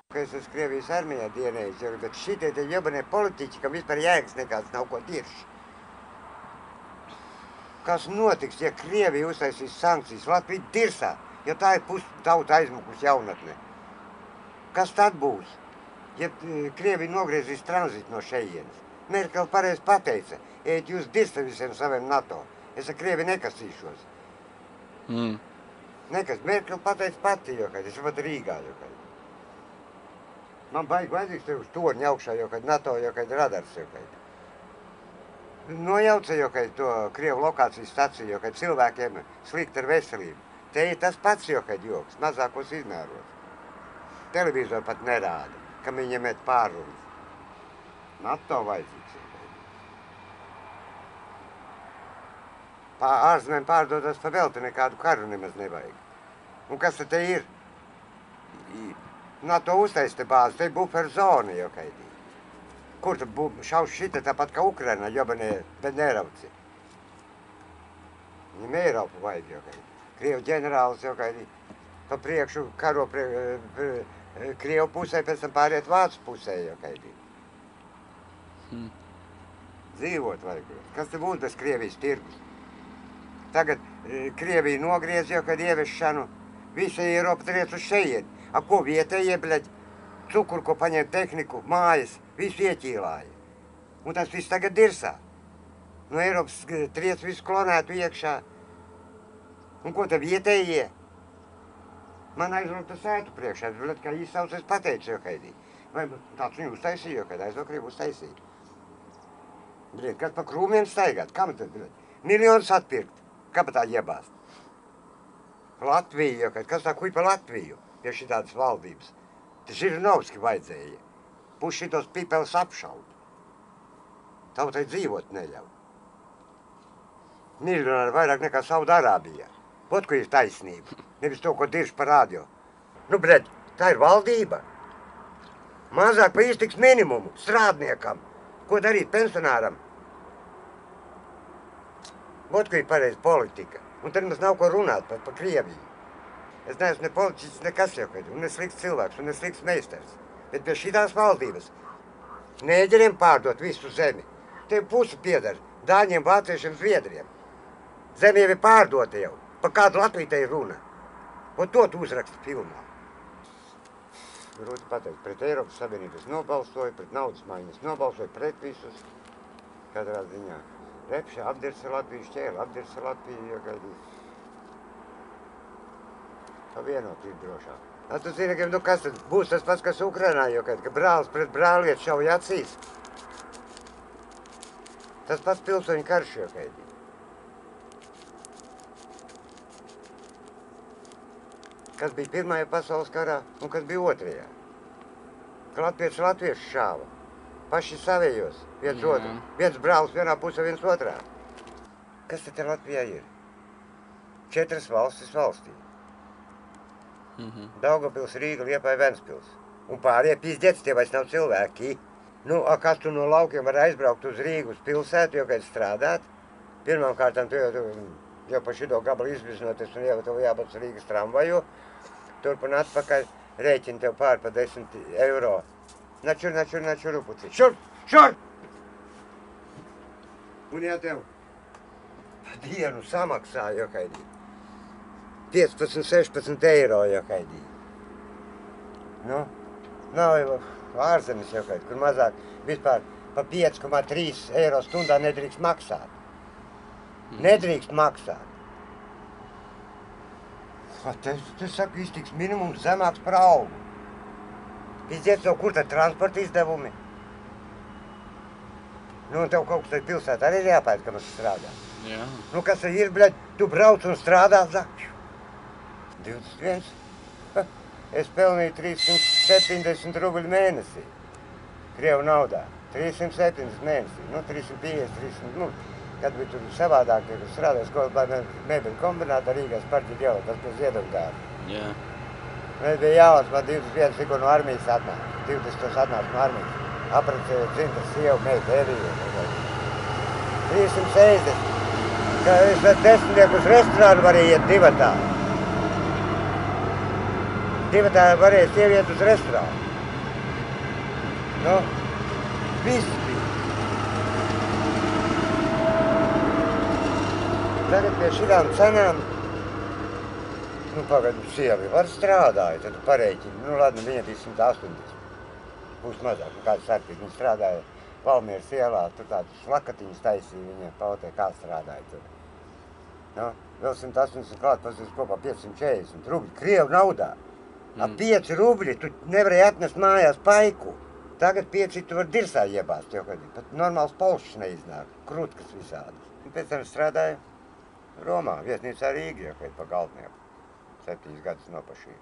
Ka es esmu Krievijas armijā dienējis, bet šitie te jebanie politiķi, kam vispār jēgas nekāds nav ko dirši. Kas notiks, ja Krievija uztaisīs sankcijas? Latvija dirsā, jo tā ir tauta aizmukus jaunatne. Kas tad būs, ja Krievija nogriezīs tranzītu no šejienes? Merkel pareizi pateica, ejiet jūs dirsta visiem saviem NATO. Es ar Krieviju nekasīšos. Nekas, Merkel pateica pati, jo, kad es pat Rīgā, jo, kad. Man baigi vajadzīgs tev uz torņa augšā, jo, kad NATO, jo, kad radars, jo, kad. Nojauca, jo, kad to Krievu lokācijas staciju, jo, kad cilvēkiem slikt ar veselību. Te ir tas pats, jo, kad joks, mazākos izmēros. Televizoru pat nerāda, kam viņiem iet pārrunas. NATO vajadzīgs, jo, kad. Ārzemēm pārdodas pa velti, nekādu karu nemaz nevajag. Un kas te ir? NATO uztais te bāzi, te ir buferu zona, jo, kad. Kur tu šaus šita tāpat kā Ukraina, jobanie Benderovci. Viņam Eiropu vajag, jo, kad. Krievu ģenerālis, jo, kad. Pa priekšu karo Krievu pusē, pēc tam pāriet Vācu pusē, jo, kad. Dzīvot vajag. Kas te būs bez Krievijas tirgus? Tagad Krievija nogriez, jo, kad ieviešanu visa Eiropa triec uz šejieni. A ko vietējie, bļaļ, cukuru, ko paņem tehniku, mājas, visu ieķīlāja. Un tas viss tagad dirsā. No Eiropas triec visu klonētu iekšā. Un ko te vietējie? Man aizrunta sētu priekšā, bļaļ, kā īsauc es pateicu, jo, kaidī. Vai tāds viņu uztaisīja, jo, kad aizvakarību uztaisīja. Bļaļ, kas pa krūmiem staigāt? Kam tad, bļaļ? Miljonus atpirkt. Kā pa tā iebāst? Latviju, jo, kad kas tā kuj pa Latviju? Ja šitādas valdības. Te Žirinovski vajadzēja. Puš šitos pipels apšaut. Tautai dzīvot neļauj. Miljonāri vairāk nekā Saudarābijā. Vot, ko ir taisnība. Nevis to, ko dirž pa radio. Nu, bļaļ, tā ir valdība. Mazāk pa iztiks minimumu strādniekam. Ko darīt pensionāram? Vot, ko ir pareiz politika. Un tad mums nav ko runāt pa Krieviju. Es neesmu ne politiķis, nekas jau, un ne slikts cilvēks, un ne slikts meistars. Bet pie šitās valdības nēģeriem pārdot visu zemi. Te pusi piedara Dāņiem, Vāciešiem, Zviedriem. Zemi jau ir pārdota jau. Pa kādu Latviju te ir runa. Un to tu uzraksti filmā. Grūti pateikt, pret Eiropas Savienības nobalsoju, pret naudas maiņas nobalsoju, pret visus. Katrā ziņā. Repša apdirsa Latviju, šķēla apdirsa Latviju, jo kādi. Vienot ir drošāk. Tu zini, ka nu kas tad būs tas pats, kas Ukrainā, jo kad brālis pret brālieti šauj acīs. Tas pats pilsoņu karš, jo kad. Kas bija Pirmajā pasaules karā un kas bija Otrajā. Ka latvieši šāva. Paši savējos, viens otru. Viens brālis vienā pusē, viens otrā. Kas te Latvijā ir? 4 valstis valstī. Daugavpils, Rīga, Liepāja, Ventspils. Un pārējie pīzdēts, tie vairs nav cilvēki. Nu, kas tu no laukiem var aizbraukt uz Rīgu, uz pilsētu, jo, kad strādāt? Pirmām kārtām tu jau pa šito gabalu izbiznoties un jau tev jābūt uz Rīgas tramvaju. Turp un atpakaļ rēķini tev pār pa 10 eiro. Načur, upuci. Šur! Un ja tev pa dienu samaksā, jo, kaidī. 15, 16 eiro, jo, kaidī. Nu, nav jau ārzemes, jo, kaidī, kur mazāk vispār pa 5,3 eiro stundā nedrīkst maksāt. Nedrīkst maksāt. Te saku, iztiks minimums zemāks par algu. Izdiet to, kur tad transporta izdevumi? Nu, un tev kaut kas tad pilsētā arī ir jāpēc, ka mums strādā. Jā. Nu, kas tad ir, bļaļ, tu brauc un strādā, zakšu. 21. Es pelnīju 370 rubļu mēnesī. Krievu naudā. 370 mēnesī. Nu, 350, 300, nu, kad bija tur savādāk, kad strādāju skolā mēbeļu kombinātā Rīgā Sparģi Djela, tas bija Ziedamgāri. Jā. Mēs bija jauns, man 21 tikko no armijas atnāca. 20 atnāca no armijas. Aprecēja dzimtas sievu, meitu, Eviju. 360. Ka es vēl 10 uz restorānu varēju iet divatā. Divatā varēja sieviet uz restorānu. Nu, viss bija. Tagad pie šitām cenām, nu, pagad, sievi var strādāja, tad tu pareiķini, nu, ladni, viņa bija 180. Būs mazāk, nu, kāds starpīgi, viņa strādāja Valmieras ielā, tur tādas lakatiņas taisīja, viņa pautē, kā strādāja tur. Nu, vēl 180 klāt, pasies kopā 540 rubļi, Krievu naudā. Ap 5 rubļi tu nevarēji atnest mājās paiku. Tagad 5 tu var dirsā iebāzt, jo, kad pat normāls polšs neiznāk, krutkas visādas. Un pēc tam strādāja Romā, viesnīcā Rīgā, kad pa galvnieku. 7 gadus nopašīja.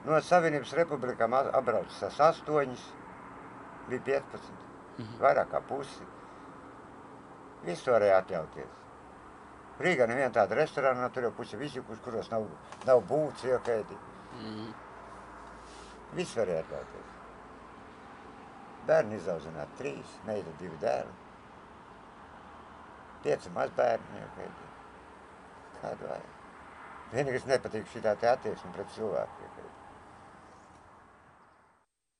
No Savienības republikām apbraucis 8, bija 15, vairāk kā pusi. Visu varēja atļauties. Rīgā neviena tāda restorāna, tur jau pusi visjukus, kuros nav būts, jo kaidi. Visu varēja atļauties. Bērni izauzināt 3, meita 2 dēli. 5 mazbērni, jo kaidi. Kādu vajag. Vienīgais nepatīk šitā te attieksme pret cilvēku.